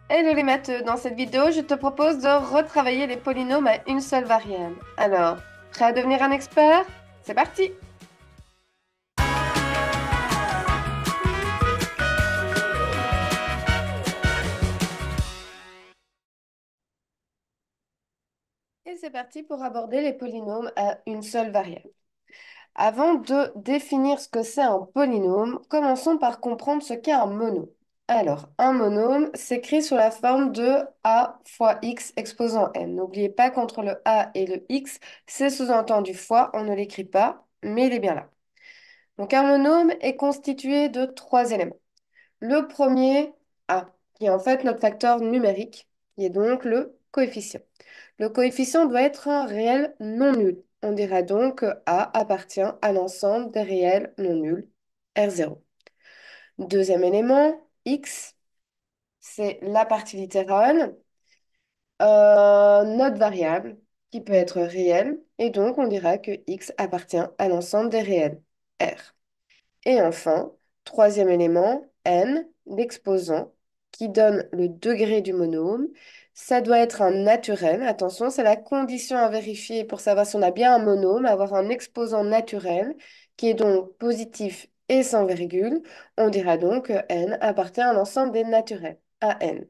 Hello les matheux, dans cette vidéo, je te propose de retravailler les polynômes à une seule variable. Alors, prêt à devenir un expert? C'est parti! Et c'est parti pour aborder les polynômes à une seule variable. Avant de définir ce que c'est un polynôme, commençons par comprendre ce qu'est un monôme. Alors, un monôme s'écrit sous la forme de a fois x exposant n. N'oubliez pas qu'entre le a et le x, c'est sous-entendu fois, on ne l'écrit pas, mais il est bien là. Donc, un monôme est constitué de trois éléments. Le premier, a, qui est en fait notre facteur numérique, qui est donc le coefficient. Le coefficient doit être un réel non nul. On dira donc que A appartient à l'ensemble des réels non nuls, R0. Deuxième élément, x, c'est la partie littérale, notre variable, qui peut être réelle, et donc on dira que x appartient à l'ensemble des réels, R. Et enfin, troisième élément, n, l'exposant, qui donne le degré du monôme. Ça doit être un naturel. Attention, c'est la condition à vérifier pour savoir si on a bien un monôme, avoir un exposant naturel, qui est donc positif et sans virgule. On dira donc que n appartient à l'ensemble des naturels, à n.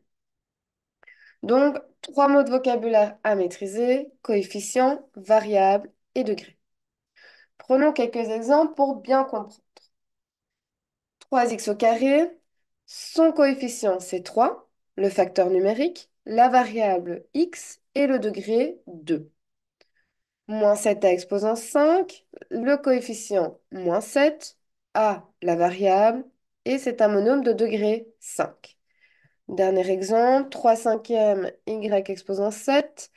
Donc, trois mots de vocabulaire à maîtriser, coefficient, variable et degré. Prenons quelques exemples pour bien comprendre. 3x au carré, son coefficient c'est 3, le facteur numérique, la variable x et le degré 2. Moins 7 à exposant 5, le coefficient moins 7, a la variable, et c'est un monôme de degré 5. Dernier exemple, 3 cinquièmes y exposant 7,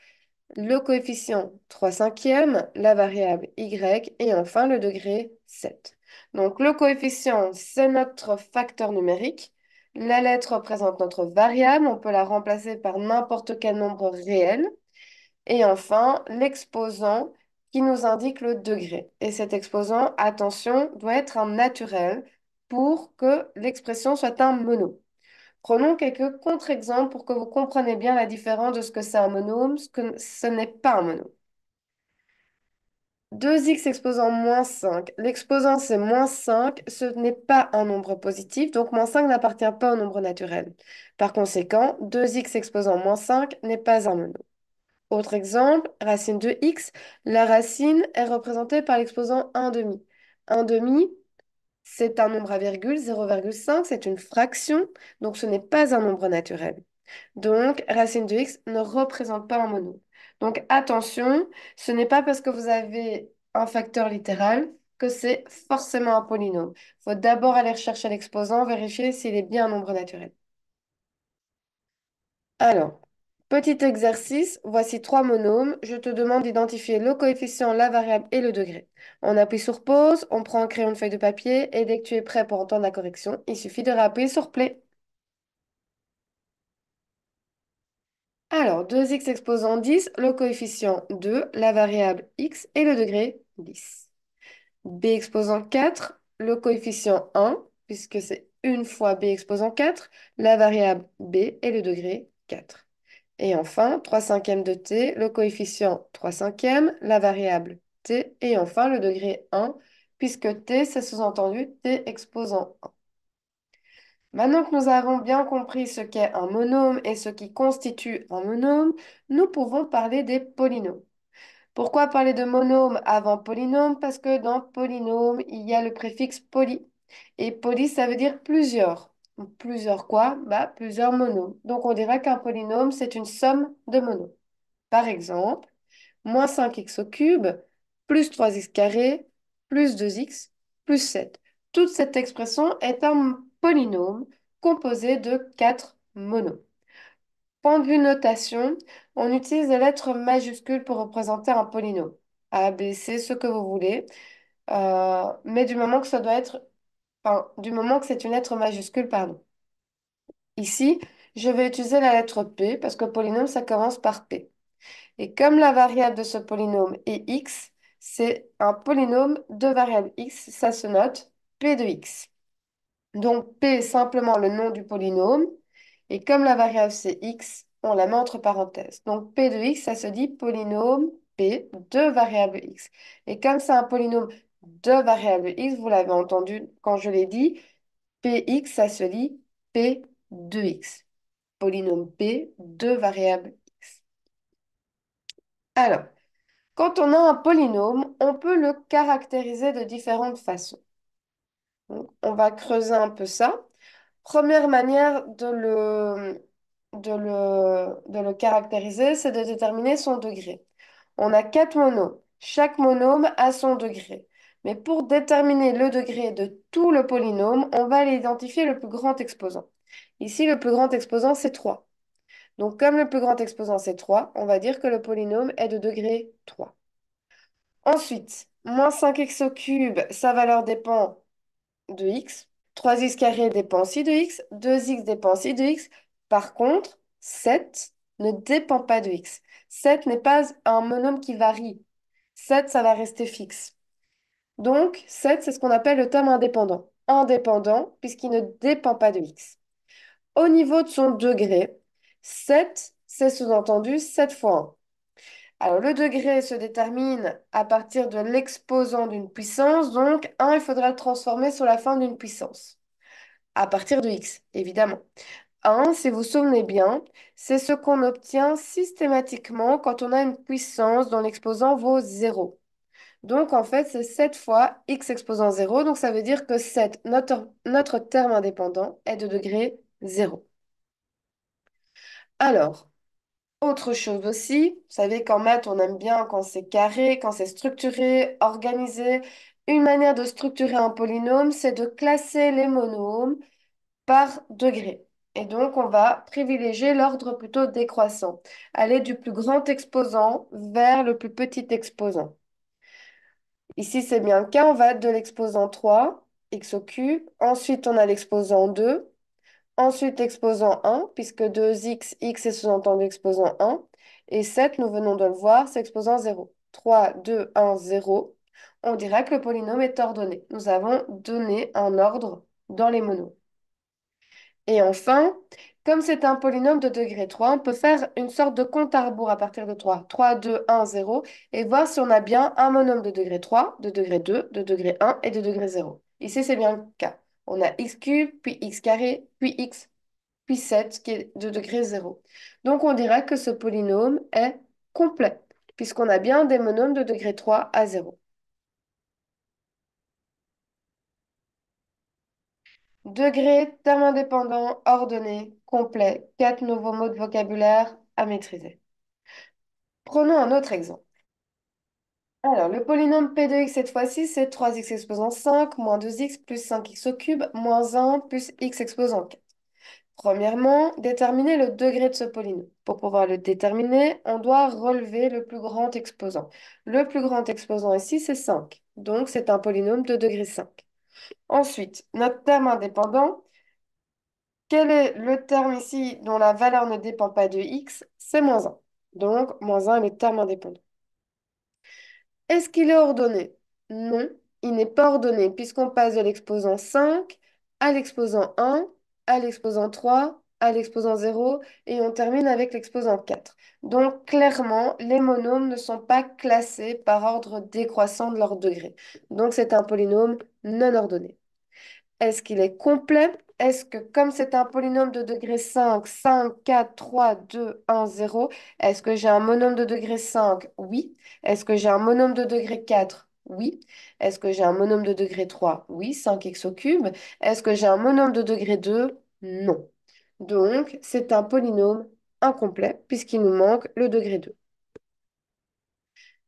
le coefficient 3 cinquièmes, la variable y et enfin le degré 7. Donc le coefficient, c'est notre facteur numérique. La lettre représente notre variable, on peut la remplacer par n'importe quel nombre réel. Et enfin, l'exposant qui nous indique le degré. Et cet exposant, attention, doit être un naturel pour que l'expression soit un mono. Prenons quelques contre-exemples pour que vous compreniez bien la différence de ce que c'est un monôme, ce que ce n'est pas un monôme. 2x exposant moins 5. L'exposant, c'est moins 5. Ce n'est pas un nombre positif, donc moins 5 n'appartient pas au nombre naturel. Par conséquent, 2x exposant moins 5 n'est pas un monôme. Autre exemple, racine de x. La racine est représentée par l'exposant 1 demi. 1 demi, c'est un nombre à virgule, 0,5, c'est une fraction, donc ce n'est pas un nombre naturel. Donc, racine de x ne représente pas un monôme. Donc, attention, ce n'est pas parce que vous avez un facteur littéral que c'est forcément un polynôme. Il faut d'abord aller chercher l'exposant, vérifier s'il est bien un nombre naturel. Alors, petit exercice, voici trois monômes. Je te demande d'identifier le coefficient, la variable et le degré. On appuie sur pause, on prend un crayon, une feuille de papier et dès que tu es prêt pour entendre la correction, il suffit de rappuyer sur play. Alors, 2x exposant 10, le coefficient 2, la variable x et le degré 10. B exposant 4, le coefficient 1, puisque c'est une fois b exposant 4, la variable b et le degré 4. Et enfin, 3 cinquièmes de t, le coefficient 3 cinquièmes, la variable t et enfin le degré 1, puisque t, c'est sous-entendu t exposant 1. Maintenant que nous avons bien compris ce qu'est un monôme et ce qui constitue un monôme, nous pouvons parler des polynômes. Pourquoi parler de monôme avant polynôme? Parce que dans polynôme, il y a le préfixe poly. Et poly, ça veut dire plusieurs. Plusieurs quoi? Bah, plusieurs monômes. Donc on dira qu'un polynôme, c'est une somme de monômes. Par exemple, moins 5x au cube, plus 3x carré, plus 2x, plus 7. Toute cette expression est un polynôme composé de 4 monômes. Point de vue notation, on utilise les lettres majuscules pour représenter un polynôme. A, B, C, ce que vous voulez. Mais du moment que ça doit être, enfin, du moment que c'est une lettre majuscule, pardon. Ici, je vais utiliser la lettre P parce que polynôme, ça commence par P. Et comme la variable de ce polynôme est x, c'est un polynôme de variable x, ça se note P de x. Donc P est simplement le nom du polynôme Et comme la variable c'est x, on la met entre parenthèses. Donc P de x, ça se dit polynôme P de variable x. Et comme c'est un polynôme de variable x, vous l'avez entendu quand je l'ai dit, Px, ça se lit P de x. Polynôme P de variable x. Alors, quand on a un polynôme, on peut le caractériser de différentes façons. Donc, on va creuser un peu ça. Première manière de le caractériser, c'est de déterminer son degré. On a quatre monômes. Chaque monôme a son degré. Mais pour déterminer le degré de tout le polynôme, on va aller identifier le plus grand exposant. Ici, le plus grand exposant, c'est 3. Donc, comme le plus grand exposant, c'est 3, on va dire que le polynôme est de degré 3. Ensuite, moins 5x au cube, sa valeur dépend de x. 3x carré dépend aussi de x. 2x dépend aussi de x. Par contre, 7 ne dépend pas de x. 7 n'est pas un monôme qui varie. 7, ça va rester fixe. Donc, 7, c'est ce qu'on appelle le terme indépendant. Indépendant, puisqu'il ne dépend pas de x. Au niveau de son degré, 7, c'est sous-entendu 7 fois 1. Alors, le degré se détermine à partir de l'exposant d'une puissance. Donc, 1, il faudra le transformer sur la fin d'une puissance. À partir de x, évidemment. 1, si vous vous souvenez bien, c'est ce qu'on obtient systématiquement quand on a une puissance dont l'exposant vaut 0. Donc, en fait, c'est 7 fois x exposant 0. Donc, ça veut dire que 7, notre terme indépendant, est de degré 0. Alors, autre chose aussi, vous savez qu'en maths, on aime bien quand c'est carré, quand c'est structuré, organisé. Une manière de structurer un polynôme, c'est de classer les monômes par degré. Et donc, on va privilégier l'ordre plutôt décroissant, aller du plus grand exposant vers le plus petit exposant. Ici, c'est bien le cas, on va de l'exposant 3, x au cube. Ensuite, on a l'exposant 2. Ensuite, l'exposant 1, puisque 2x, x est sous-entendu exposant 1. Et 7, nous venons de le voir, c'est exposant 0. 3, 2, 1, 0. On dirait que le polynôme est ordonné. Nous avons donné un ordre dans les monos. Et enfin, comme c'est un polynôme de degré 3, on peut faire une sorte de compte à rebours à partir de 3. 3, 2, 1, 0. Et voir si on a bien un monôme de degré 3, de degré 2, de degré 1 et de degré 0. Ici, c'est bien le cas. On a x cube, puis x carré, puis x, puis 7 qui est de degré 0. Donc, on dirait que ce polynôme est complet, puisqu'on a bien des monômes de degré 3 à 0. Degré, terme indépendant, ordonné, complet. Quatre nouveaux mots de vocabulaire à maîtriser. Prenons un autre exemple. Alors, le polynôme P de x cette fois-ci, c'est 3x exposant 5 moins 2x plus 5x au cube moins 1 plus x exposant 4. Premièrement, déterminer le degré de ce polynôme. Pour pouvoir le déterminer, on doit relever le plus grand exposant. Le plus grand exposant ici, c'est 5. Donc, c'est un polynôme de degré 5. Ensuite, notre terme indépendant. Quel est le terme ici dont la valeur ne dépend pas de x? C'est moins 1. Donc, moins 1 est le terme indépendant. Est-ce qu'il est ordonné? Non, il n'est pas ordonné puisqu'on passe de l'exposant 5 à l'exposant 1, à l'exposant 3, à l'exposant 0 et on termine avec l'exposant 4. Donc, clairement, les monômes ne sont pas classés par ordre décroissant de leur degré. Donc, c'est un polynôme non ordonné. Est-ce qu'il est complet? Est-ce que comme c'est un polynôme de degré 5, 5, 4, 3, 2, 1, 0, est-ce que j'ai un monôme de degré 5? Oui. Est-ce que j'ai un monôme de degré 4? Oui. Est-ce que j'ai un monôme de degré 3? Oui, 5x au cube. Est-ce que j'ai un monôme de degré 2? Non. Donc, c'est un polynôme incomplet puisqu'il nous manque le degré 2.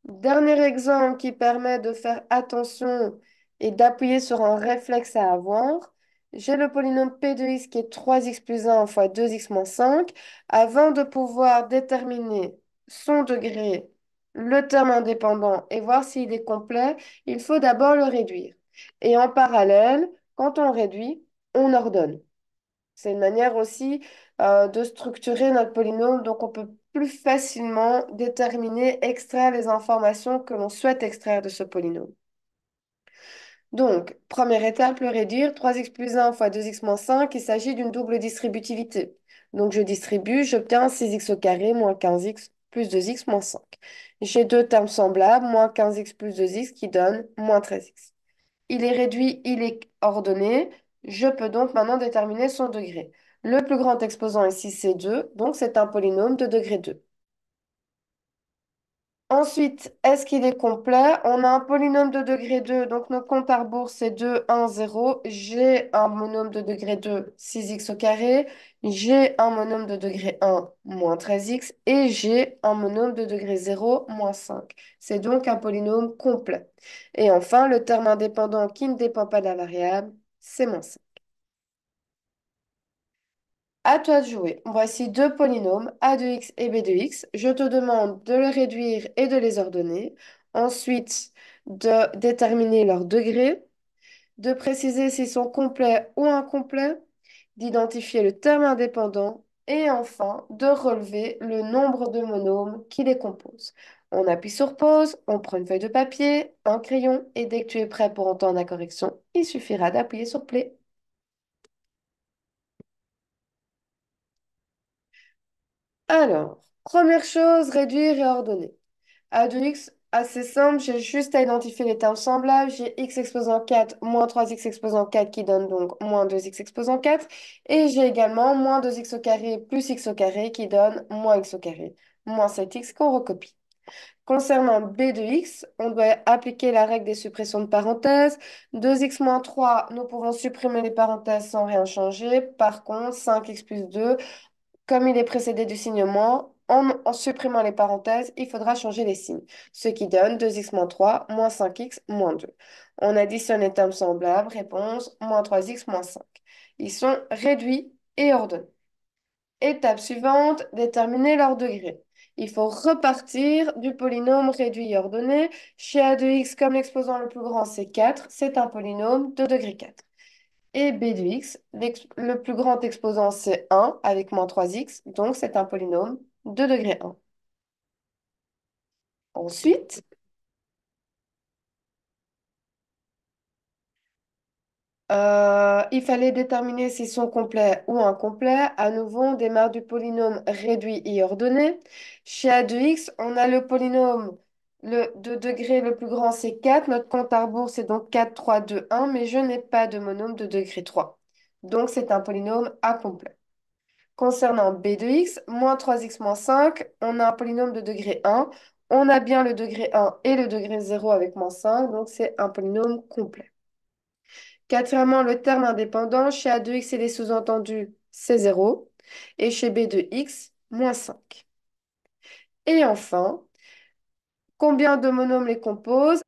Dernier exemple qui permet de faire attention et d'appuyer sur un réflexe à avoir. J'ai le polynôme P de x qui est 3x plus 1 fois 2x moins 5. Avant de pouvoir déterminer son degré, le terme indépendant et voir s'il est complet, il faut d'abord le réduire. Et en parallèle, quand on réduit, on ordonne. C'est une manière aussi de structurer notre polynôme, donc on peut plus facilement déterminer, extraire les informations que l'on souhaite extraire de ce polynôme. Donc, première étape, le réduire. 3x plus 1 fois 2x moins 5, il s'agit d'une double distributivité. Donc je distribue, j'obtiens 6x au carré moins 15x plus 2x moins 5. J'ai deux termes semblables, moins 15x plus 2x qui donne moins 13x. Il est réduit, il est ordonné. Je peux donc maintenant déterminer son degré. Le plus grand exposant ici, c'est 2, donc c'est un polynôme de degré 2. Ensuite, est-ce qu'il est complet? On a un polynôme de degré 2, donc notre compte à rebours, c'est 2, 1, 0. J'ai un monôme de degré 2, 6x au carré. J'ai un monôme de degré 1, moins 13x. Et j'ai un monôme de degré 0, moins 5. C'est donc un polynôme complet. Et enfin, le terme indépendant qui ne dépend pas de la variable, c'est moins 5. À toi de jouer. Voici deux polynômes, a2x et b2x. Je te demande de les réduire et de les ordonner. Ensuite, de déterminer leur degré, de préciser s'ils sont complets ou incomplets, d'identifier le terme indépendant et enfin de relever le nombre de monômes qui les composent. On appuie sur pause, on prend une feuille de papier, un crayon et dès que tu es prêt pour entendre la correction, il suffira d'appuyer sur play. Alors, première chose, réduire et ordonner. A de x, assez simple, j'ai juste à identifier les termes semblables. J'ai x exposant 4 moins 3x exposant 4 qui donne donc moins 2x exposant 4. Et j'ai également moins 2x au carré plus x au carré qui donne moins x au carré, moins 7x qu'on recopie. Concernant b de x, on doit appliquer la règle des suppressions de parenthèses. 2x moins 3, nous pouvons supprimer les parenthèses sans rien changer. Par contre, 5x plus 2, comme il est précédé du signe moins, en supprimant les parenthèses, il faudra changer les signes, ce qui donne 2x moins 3 moins 5x moins 2. On additionne les termes semblables, réponse moins 3x moins 5. Ils sont réduits et ordonnés. Étape suivante, déterminer leur degré. Il faut repartir du polynôme réduit et ordonné. Chez a de x, comme l'exposant le plus grand, c'est 4, c'est un polynôme de degré 4. Et b de x, le plus grand exposant, c'est 1 avec moins 3x, donc c'est un polynôme de degré 1. Ensuite, il fallait déterminer s'ils sont complets ou incomplets. À nouveau, on démarre du polynôme réduit et ordonné. Chez a de x, on a le polynôme de degré le plus grand, c'est 4. Notre compte à rebours, c'est donc 4, 3, 2, 1, mais je n'ai pas de monôme de degré 3. Donc, c'est un polynôme incomplet. Concernant b de x, moins 3x moins 5, on a un polynôme de degré 1. On a bien le degré 1 et le degré 0 avec moins 5, donc c'est un polynôme complet. Quatrièmement, le terme indépendant, chez a de x et les sous-entendus, c'est 0. Et chez b de x, moins 5. Et enfin, combien de monômes les composent?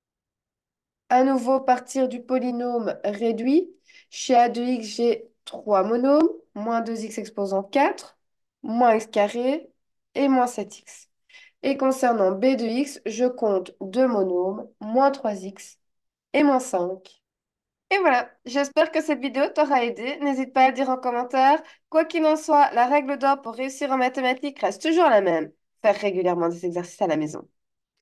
À nouveau, partir du polynôme réduit. Chez a de x, j'ai 3 monômes, moins 2x exposant 4, moins x carré et moins 7x. Et concernant b de x, je compte deux monômes, moins 3x et moins 5. Et voilà, j'espère que cette vidéo t'aura aidé. N'hésite pas à le dire en commentaire. Quoi qu'il en soit, la règle d'or pour réussir en mathématiques reste toujours la même. Faire régulièrement des exercices à la maison.